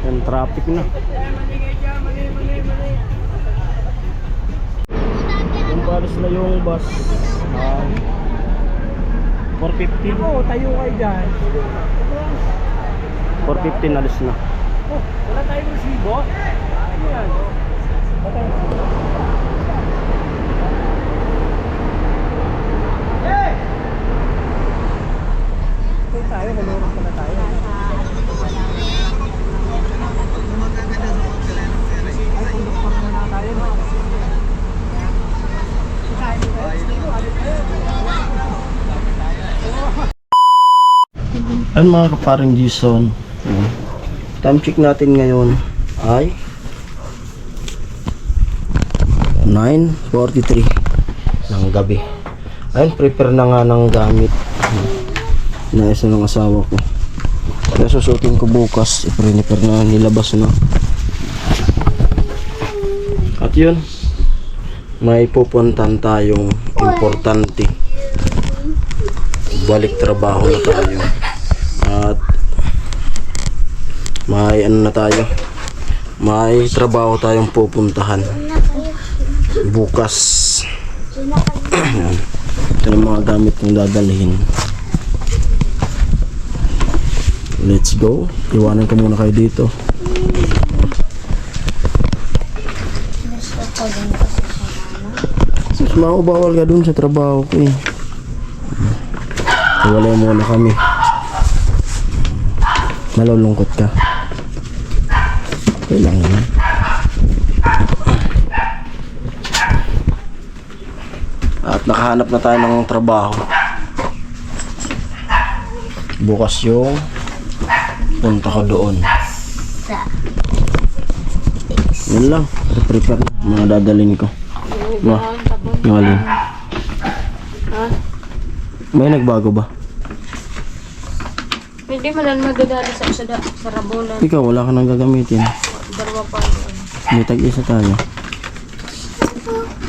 Yung traffic na. Yung balis na yung bus. 4:50. Oo, tayo kayo dyan. 4:50 alis na. Oh, wala tayong resibo? Ano yan? Wala tayong resibo? Hey! Okay tayo, malurong pala tayo. Ay, kunduktor na tayo. Ayun mga kaparing Jason, time check natin ngayon ay 9:43 ng gabi. Ayun, prepare na nga ng gamit. Naisa ng asawa ko. Kaya susutin ko bukas, i-prepare na, nilabas na. At yun, may pupuntan tayong importante. Balik trabaho na tayo. At may ano na tayo, may trabaho tayong pupuntahan bukas. Ito yung mga gamit kong dadalhin. Let's go. Iwanan ko muna kayo dito. Sus, bawal ka dun sa trabaho ko eh. Iwalay muna kami. Malulungkot ka. Okay lang yun. At nakahanap na tayo ng trabaho. Bukas yung punta ko doon. Yun lang. Prepare na. Mga dadalhin ko. Ngalin. May nagbago ba? Hindi mo lang magdadali sa rabolan. Ikaw, wala ka nang gagamitin. Dalawa pa. May tag-isa tayo.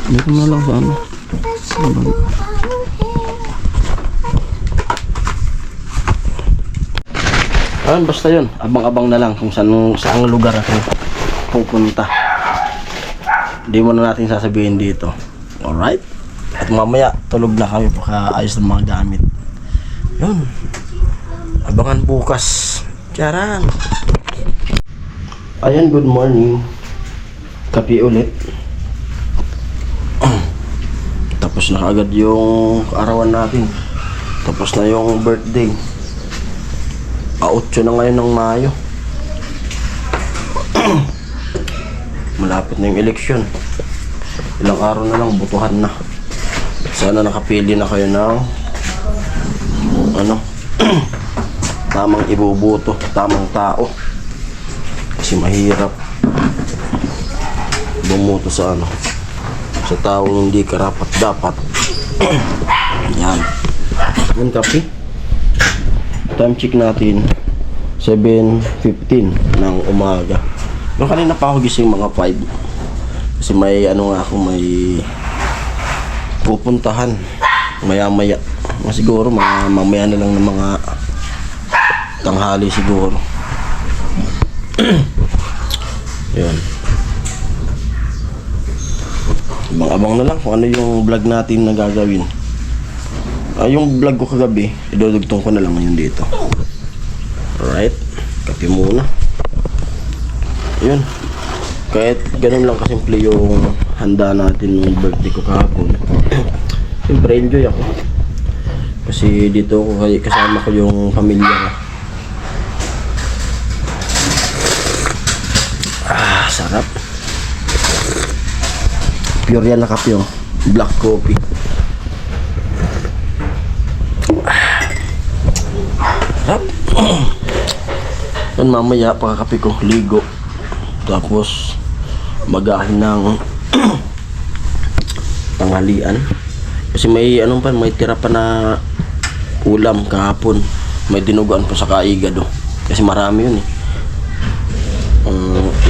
Dito mo lang sa ano. Ayun, basta yun. Abang-abang na lang kung saang lugar ako pupunta. Hindi mo na natin sasabihin dito. Alright? At mamaya, tulog na kami pagka-ayos ng mga gamit. Yun. Abangan bukas. Tiyaran. Ayan, good morning. Kape ulit. Tapos na kaagad yung arawan natin. Tapos na yung birthday. 8 na ngayon ng Mayo. Malapit na yung eleksyon. Ilang araw na lang, butuhan na. Sana nakapili na kayo ng ano tamang ibubuto, tamang tao. Kasi mahirap bumuto sa ano, sa taong hindi karapat dapat. Yan. Yung kape. Time check natin 7:15 ng umaga. Yung kanina pa ako gising mga 5. Kasi may ano nga ako, may pupuntahan maya-maya. Siguro mamaya na lang ng mga tanghali siguro. Yan. Abang-abang na lang kung ano yung vlog natin na gagawin. Yung vlog ko kagabi, idudugtong ko na lang ngayon dito. Alright, kape muna. Yun. Kahit ganun lang kasimple yung handa natin ng birthday ko kahapon. Siyempre enjoy ako. Kasi dito ko kasama ko yung pamilya ko. Sarap. Pure yan na kape, oh. Black coffee. Sarap. Yan mamaya pagkakape ko, ligo. Tapos magahin ng tanghalian. Kasi may anong pa, may tira pa na ulam kahapon. May dinuguan pa sa kaigado. Kasi marami yun eh.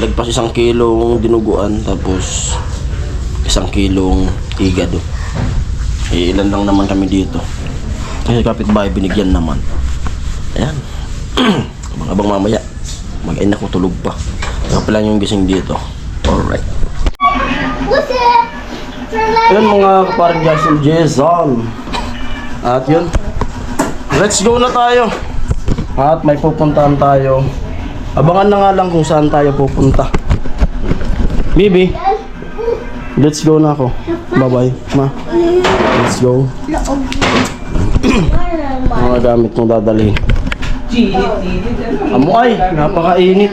Lagpas 1 kilong dinuguan, tapos 1 kilong igado. Ilan lang naman kami dito. Kasi kapitbahay binigyan naman. Ayan. Abang mamaya. Ay naku, tulog pa. Saka pala yung gising dito. Alright. Ayan mga kaparang Jason. At yun. Let's go na tayo. At may pupuntahan tayo. Abangan na nga lang kung saan tayo pupunta. Bibi. Let's go na ako. Bye-bye, ma. Let's go. Mga gamit mong dadalhin. Ay, napakainit.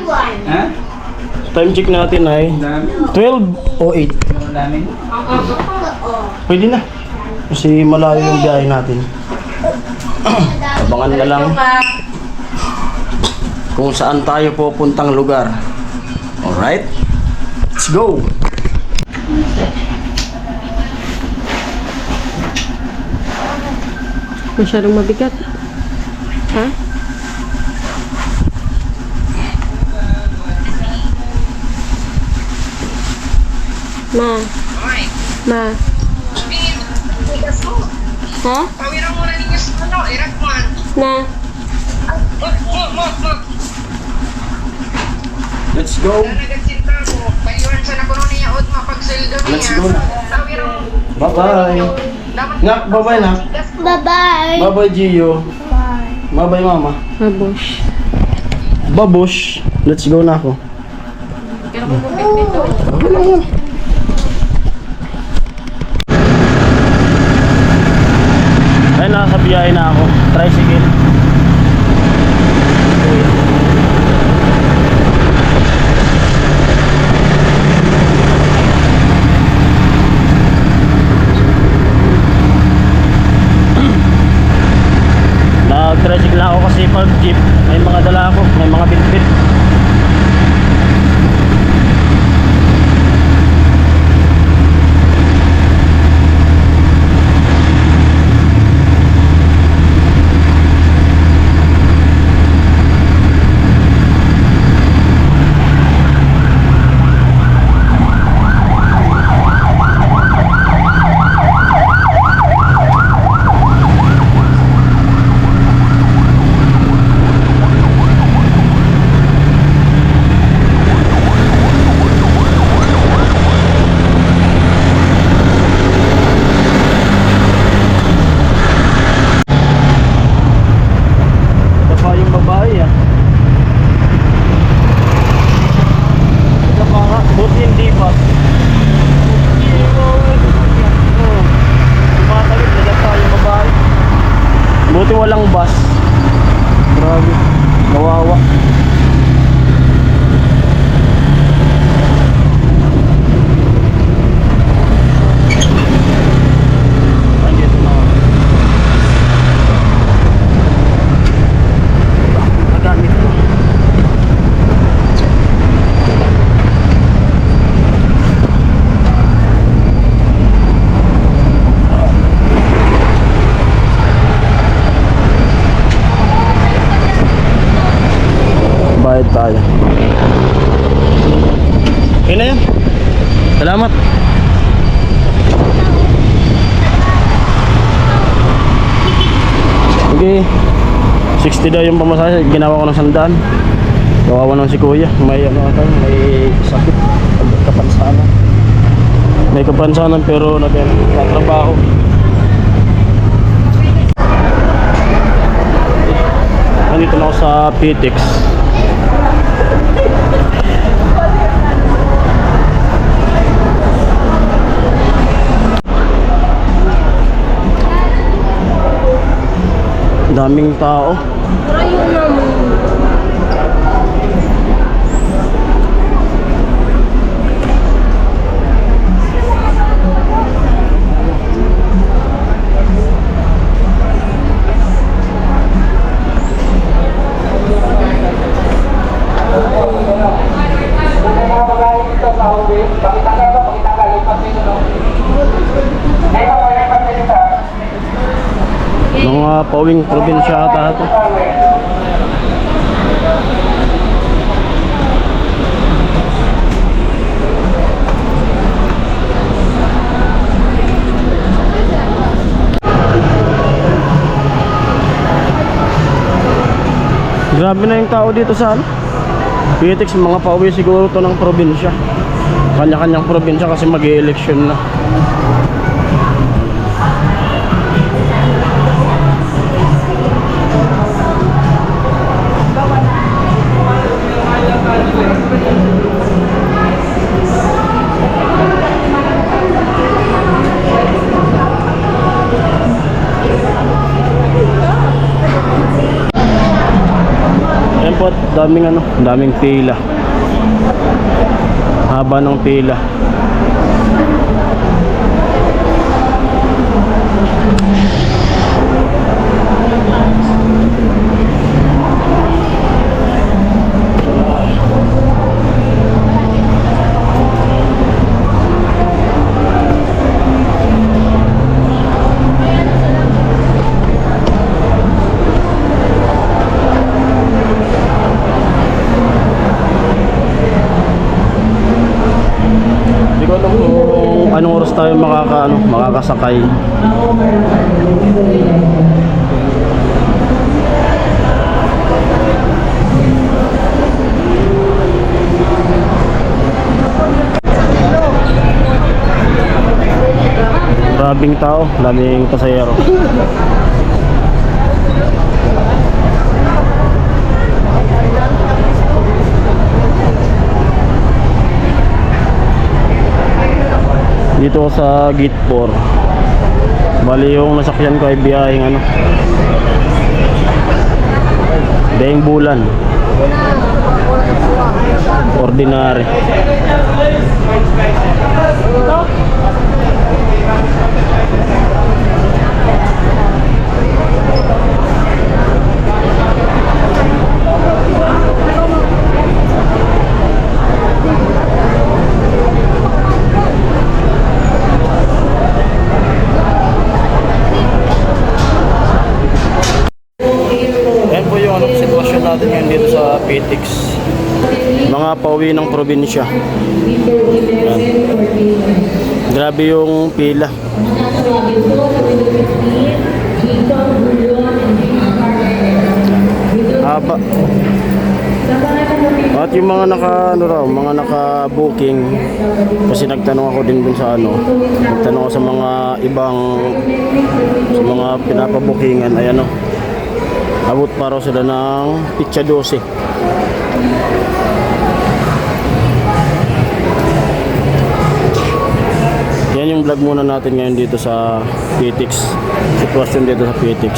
Time check natin ay 12:08. Pwede na. Kasi malayo yung biyahe natin. Abangan na lang kung saan tayo pupuntang lugar. Alright? Let's go! Masyadong mabigat. Ha? Ma. Ma. Ha? Pawirang muna ninyo sa ano, irakman. Na. Let's go! Nagagsinta mo. Payuan sa nakuno niya od mapagsildo niya. Let's go. Pawirang. Bye-bye! Nak, bye-bye nak! Bye-bye. Bye-bye Gio! Bye-bye mama! Mabush. Babush! Let's go na ako. Pero kung mapit nito. Okay lang yan. Ay, nasa biyahe na ako. Tricycle. Nag-tricycle na ako kasi pag jeep, may mga dala ako, may mga bitbit. Buti walang bus. Grabe. Kawawa. Andito na ako. Nagamit ko. Bayad tayo. Okay na yan. Salamat. Okay. 60 daw yung pamasahe. Ginawa ko ng 100. Kawawa ng si kuya. May ano ata, may sakit. Kapansanan. May kapansanan pero nagtatrabaho. Nandito na ako sa PTX. Daming tao. Ayun naman. Mga pauwing probinsya ata ito. Grabe na yung tao dito sa ano? PTEX, mga pauwi siguro to ng probinsya. Kanya-kanyang probinsya kasi mag-e-election na. Ayan po, daming pila. Haba ng pila. Hindi ko alam kung anong oras tayo makakasakay. Maraming tao, daming pasahero. Dito ako sa Gate 4. Bali yung nasakyan ko ay biyaheng Daing Bulan. Ordinary. Yan po yung sitwasyon natin ngayon dito sa PTEX. Mga pauwi ng probinsya. Yan. Grabe yung pila. Haba. At yung mga mga naka-booking, kasi nagtanong ako din dun sa nagtanong ako sa mga pinapabookingan, ay abot pa raw sila ng pitsa 12. Yan yung vlog muna natin ngayon dito sa PTEX. Sitwasyon dito sa PTEX.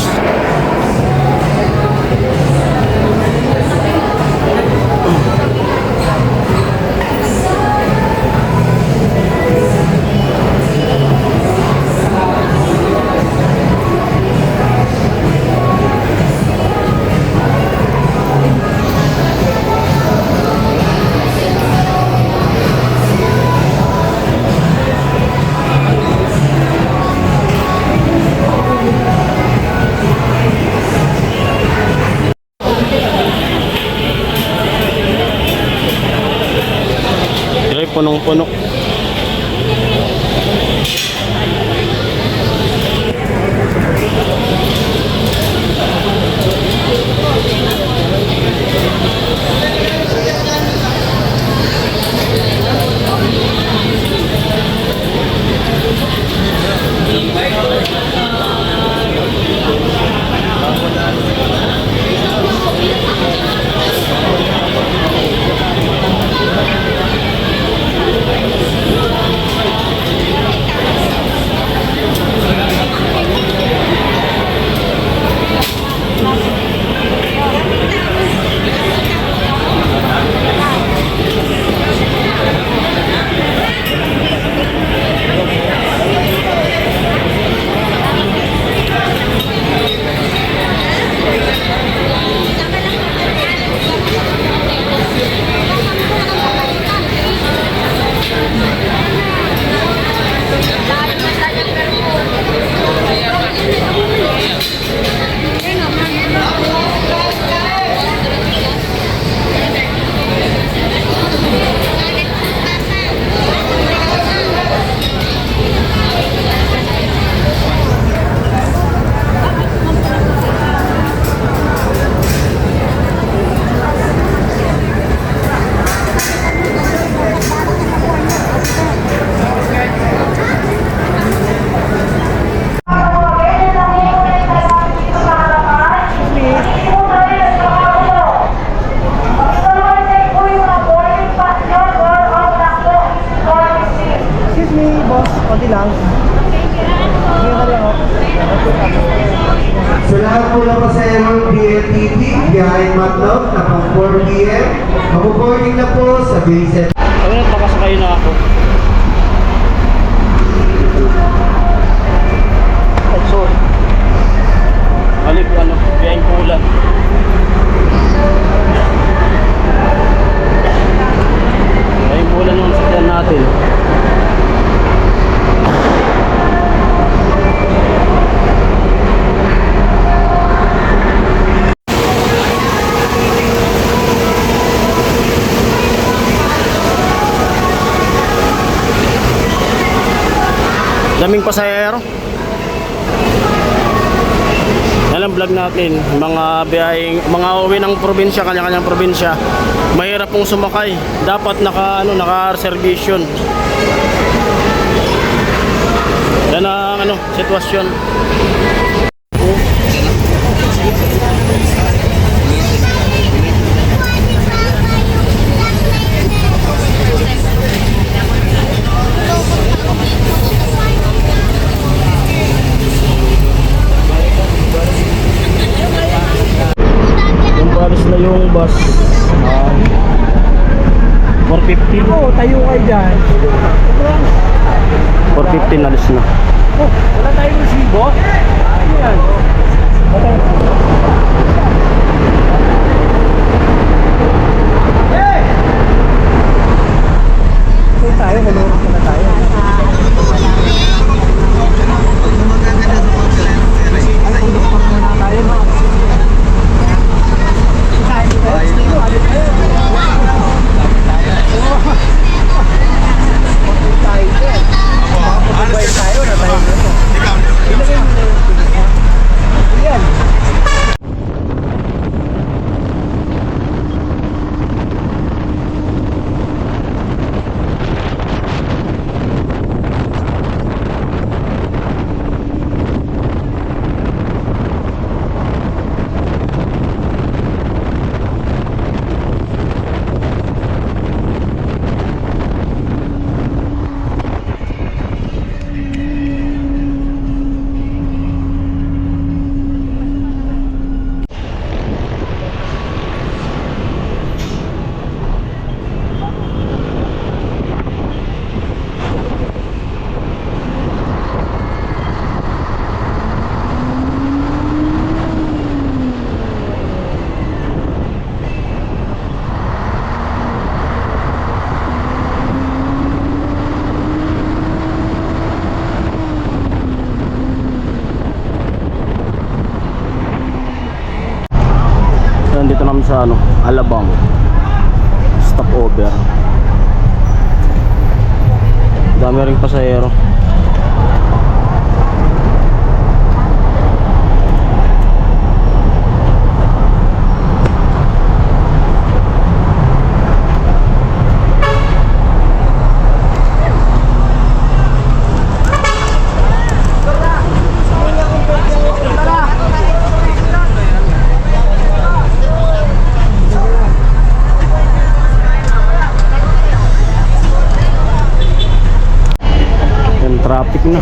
Punong-puno. 4 p.m. Mabuboarding na po sa Vincent. Ayun, nakasakay na ako. Ay, sorry. Balik, biyahing Pulan. Biyahing Pulan yung sakyan natin. Daming pasahero. Yan ang vlog natin. Mga biyaheng, mga uwi ng probinsya, kanya-kanyang probinsya. Mahirap pong sumakay. Dapat naka-reservation. Yan ang sitwasyon. Alis na yung bus. 450. Oo, tayo kayo dyan. 450 alis na. Oh, wala tayong resibo. Ano yan? Okay tayo, malurot na tayo. Dito naman sa Alabang stopover. Dami ring pasahero. Traffic na.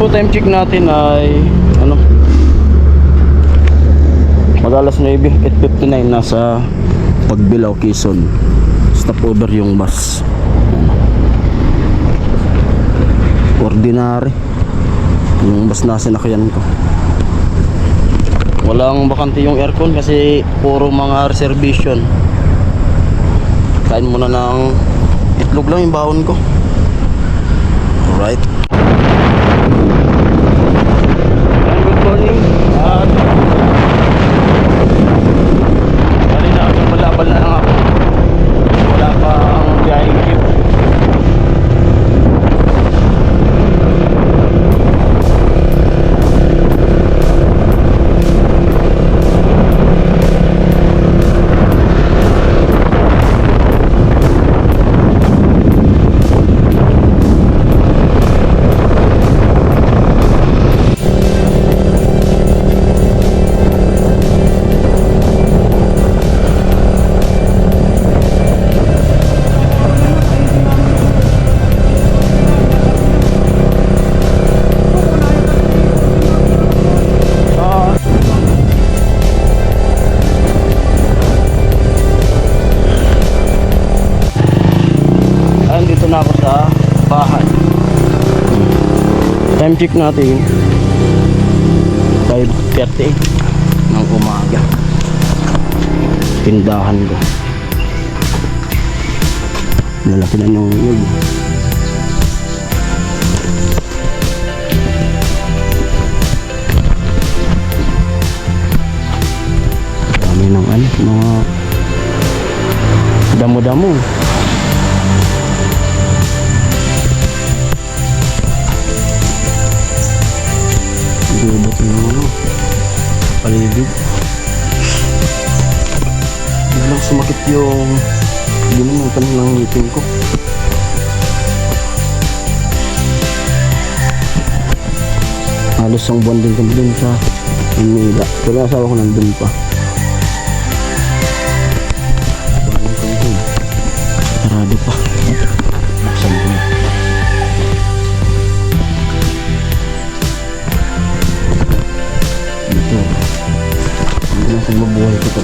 Time check natin ay mag-alas 9, 8:59 nasa Pagbilao, Quezon. Stopover yung bus. Ordinary yung bus na sinakyan ko. Walang bakante yung aircon kasi puro mga reservation. Kain muna ng itlog lang yung baon ko. Alright. Good morning. Kanina ako bala-bala lang ako. Wala pa ang biyaheng jeep. check natin 5:38 ng umaga. Tindahan ko. Malaki na yung yun. Dami ng ano, mga damo-damo. Gubat ng ano, paligid. Biglang sumakit yung limutan ng ngipin ko. Halos ang buwan din kami dun sa Manila. Pero asawa ko nandun pa. Buwan kami dun. Sarado pa. Buksan ko na. Dito. Hindi na sa mabuhay ko ito.